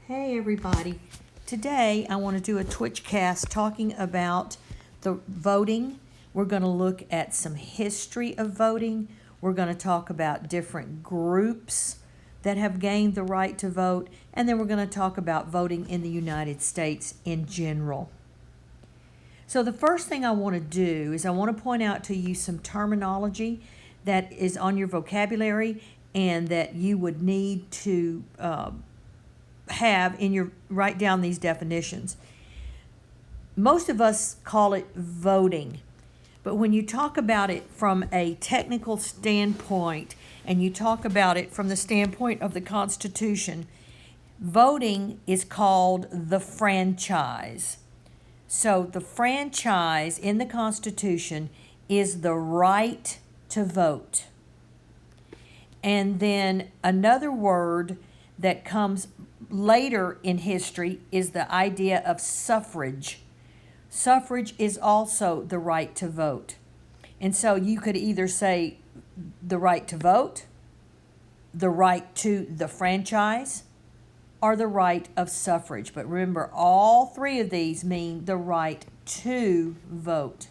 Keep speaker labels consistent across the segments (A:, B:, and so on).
A: Hey everybody. Today I want to do a Twitchcast talking about the voting. We're going to look at some history of voting. We're going to talk about different groups that have gained the right to vote, and then we're going to talk about voting in the United States in general. So the first thing I want to do is I want to point out to you some terminology that is on your vocabulary and that you would need to have in your, write down these definitions. Most of us call it voting, but when you talk about it from a technical standpoint and you talk about it from the standpoint of the Constitution, voting is called the franchise. So the franchise in the Constitution is the right to vote. And then another word that comes later in history is the idea of suffrage. Suffrage is also the right to vote. And so you could either say the right to vote, the right to the franchise, or the right of suffrage. But remember, all three of these mean the right to vote.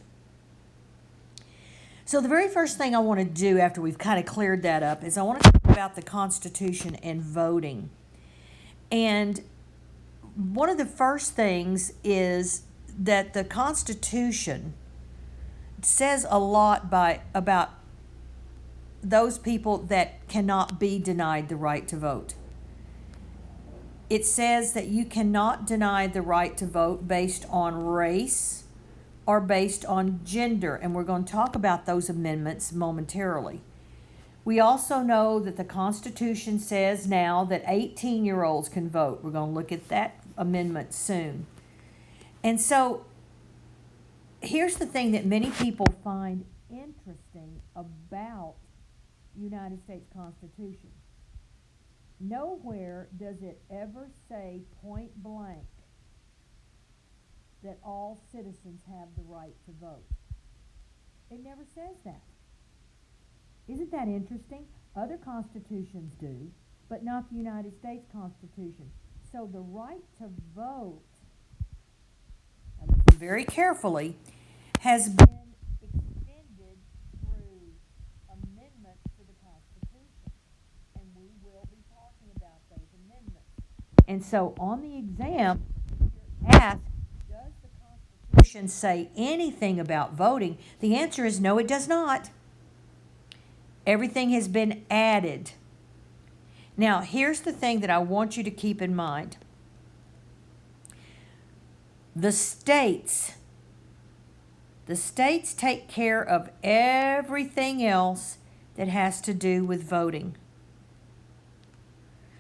A: So the very first thing I want to do after we've kind of cleared that up is I want to talk about the Constitution and voting. And one of the first things is that the Constitution says a lot about those people that cannot be denied the right to vote. It says that you cannot deny the right to vote based on race or based on gender, and we're going to talk about those amendments momentarily. We also know that the Constitution says now that 18-year-olds can vote. We're going to look at that amendment soon. And so here's the thing that many people find interesting about the United States Constitution. Nowhere does it ever say point blank that all citizens have the right to vote. It never says that. Isn't that interesting? Other constitutions do, but not the United States Constitution. So the right to vote, very carefully, has been extended through amendments to the Constitution, and we will be talking about those amendments. And so on the exam, you're asked, does the Constitution say anything about voting? The answer is no, it does not. Everything has been added. Now, here's the thing that I want you to keep in mind. The states take care of everything else that has to do with voting.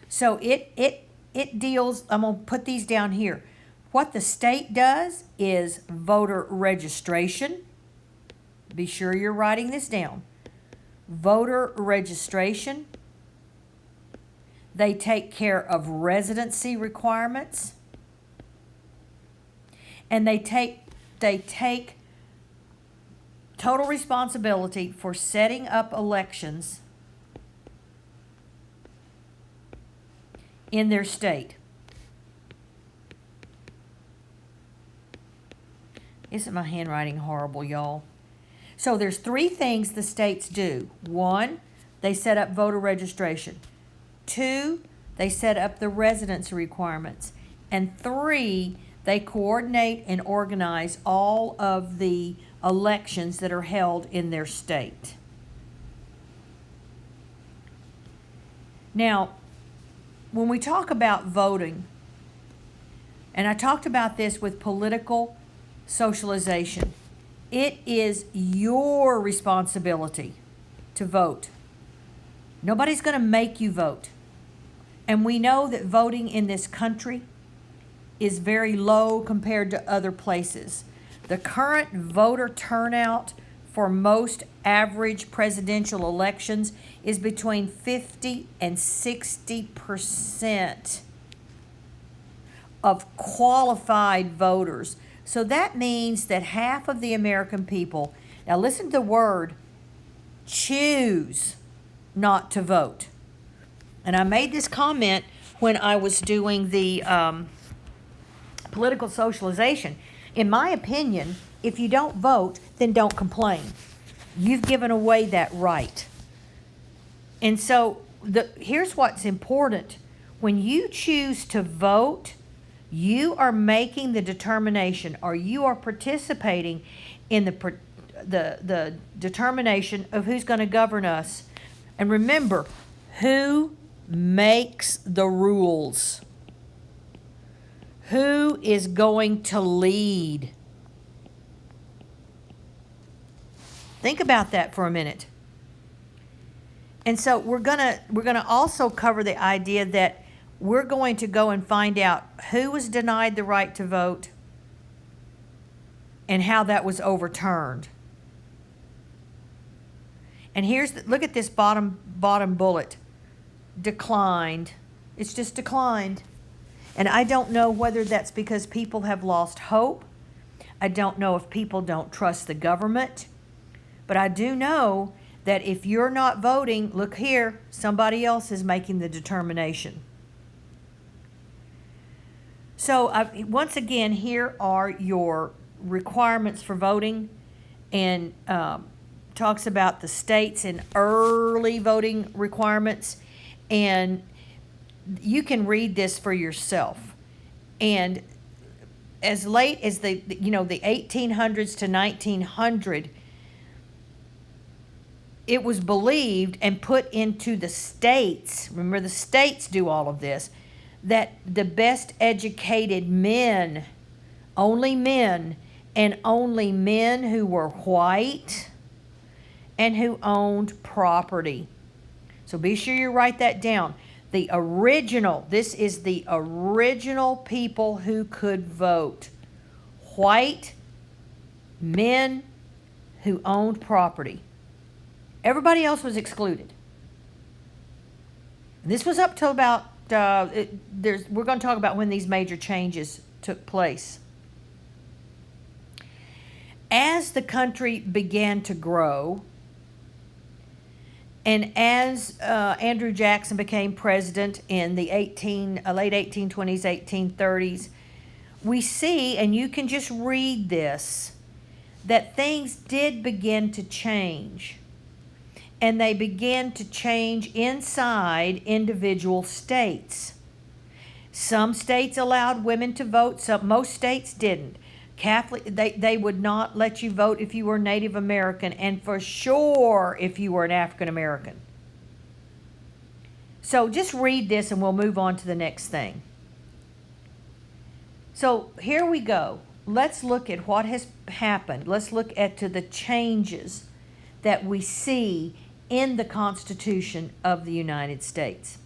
A: So it deals, I'm going to put these down here. What the state does is voter registration. Be sure you're writing this down. Voter registration. They take care of residency requirements. And they take total responsibility for setting up elections in their state. Isn't my handwriting horrible, y'all? So there's three things the states do. One, they set up voter registration. Two, they set up the residency requirements. And three, they coordinate and organize all of the elections that are held in their state. Now, when we talk about voting, and I talked about this with political socialization, it is your responsibility to vote. Nobody's going to make you vote. And we know that voting in this country is very low compared to other places. The current voter turnout for most average presidential elections is between 50 and 60% of qualified voters. So that means that half of the American people, now listen to the word, choose not to vote. And I made this comment when I was doing the political socialization. In my opinion, if you don't vote, then don't complain. You've given away that right. And so here's what's important. When you choose to vote, you are making the determination, or you are participating in the determination of who's going to govern us. And remember, who makes the rules? Who is going to lead? Think about that for a minute. And so we're gonna also cover the idea that we're going to go and find out who was denied the right to vote and how that was overturned. And look at this bottom bullet. Declined. It's just declined. And I don't know whether that's because people have lost hope. I don't know if people don't trust the government. But I do know that if you're not voting, look here, somebody else is making the determination. So once again, here are your requirements for voting, and talks about the states and early voting requirements. And you can read this for yourself. And as late as the 1800s to 1900, it was believed and put into the states, remember the states do all of this, that the best educated men, and only men who were white and who owned property. So be sure you write that down. This is the original people who could vote. White men who owned property. Everybody else was excluded. This was up till about, we're going to talk about when these major changes took place. As the country began to grow, and as Andrew Jackson became president in the late 1820s, 1830s, we see, and you can just read this, that things did begin to change. And they began to change inside individual states. Some states allowed women to vote, most states didn't. They would not let you vote if you were Native American, and for sure if you were an African American. So just read this and we'll move on to the next thing. So here we go. Let's look at what has happened. Let's look at the changes that we see in the Constitution of the United States.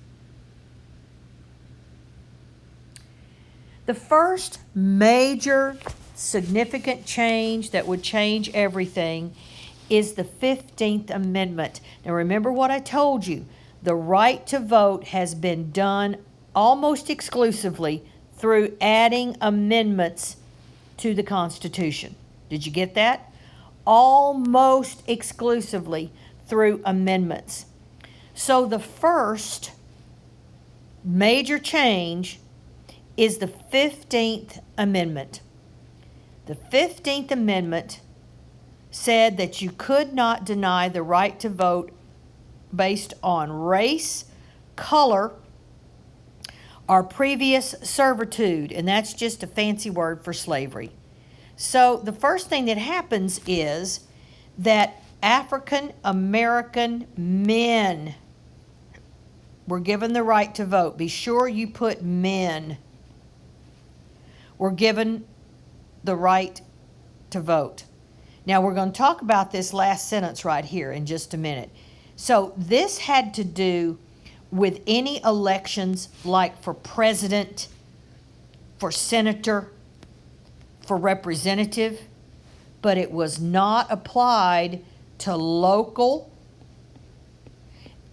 A: The first major significant change that would change everything is the 15th Amendment. Now remember what I told you. The right to vote has been done almost exclusively through adding amendments to the Constitution. Did you get that? Almost exclusively through amendments. So the first major change is the 15th Amendment. The 15th Amendment said that you could not deny the right to vote based on race, color, or previous servitude, and that's just a fancy word for slavery. So the first thing that happens is that African American men were given the right to vote. Be sure you put men were given the right to vote. Now we're going to talk about this last sentence right here in just a minute. So this had to do with any elections like for president, for senator, for representative, but it was not applied to local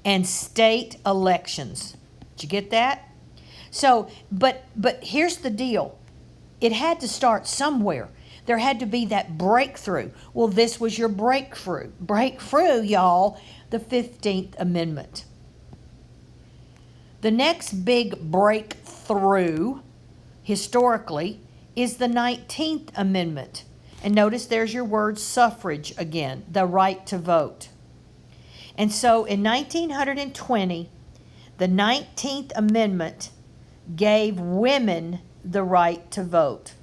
A: and state elections. Did you get that? So, but here's the deal. It had to start somewhere. There had to be that breakthrough. Well, this was your breakthrough. Breakthrough, y'all, the 15th Amendment. The next big breakthrough, historically, is the 19th Amendment. And notice there's your word suffrage again, the right to vote. And so in 1920, the 19th Amendment gave women the right to vote.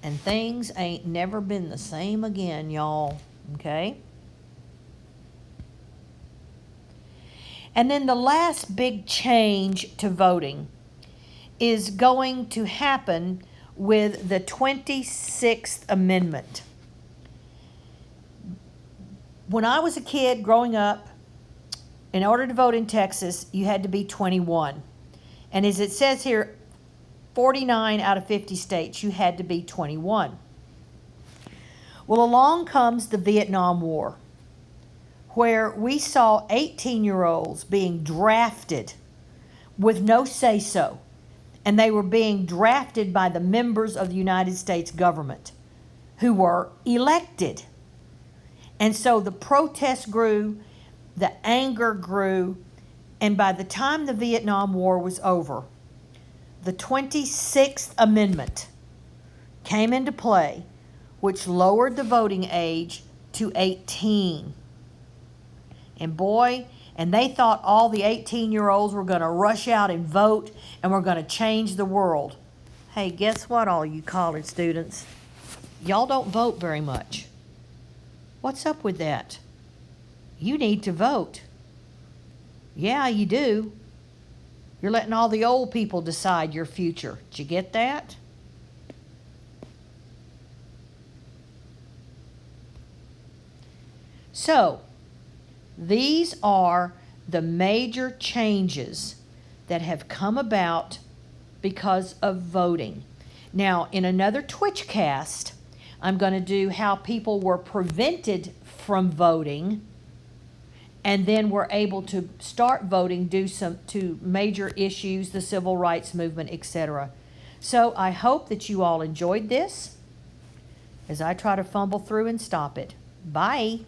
A: And things ain't never been the same again, y'all. Okay? And then the last big change to voting is going to happen with the 26th Amendment. When I was a kid growing up, in order to vote in Texas, you had to be 21. And as it says here, 49 out of 50 states, you had to be 21. Well, along comes the Vietnam War, where we saw 18-year-olds being drafted with no say-so. And they were being drafted by the members of the United States government who were elected. And so the protest grew, the anger grew, and by the time the Vietnam War was over, the 26th Amendment came into play, which lowered the voting age to 18. And boy, and they thought all the 18-year-olds were going to rush out and vote and were going to change the world. Hey, guess what, all you college students? Y'all don't vote very much. What's up with that? You need to vote. Yeah, you do. You're letting all the old people decide your future. Did you get that? So, these are the major changes that have come about because of voting. Now, in another Twitchcast, I'm going to do how people were prevented from voting and then were able to start voting due to major issues, the civil rights movement, etc. So I hope that you all enjoyed this as I try to fumble through and stop it. Bye.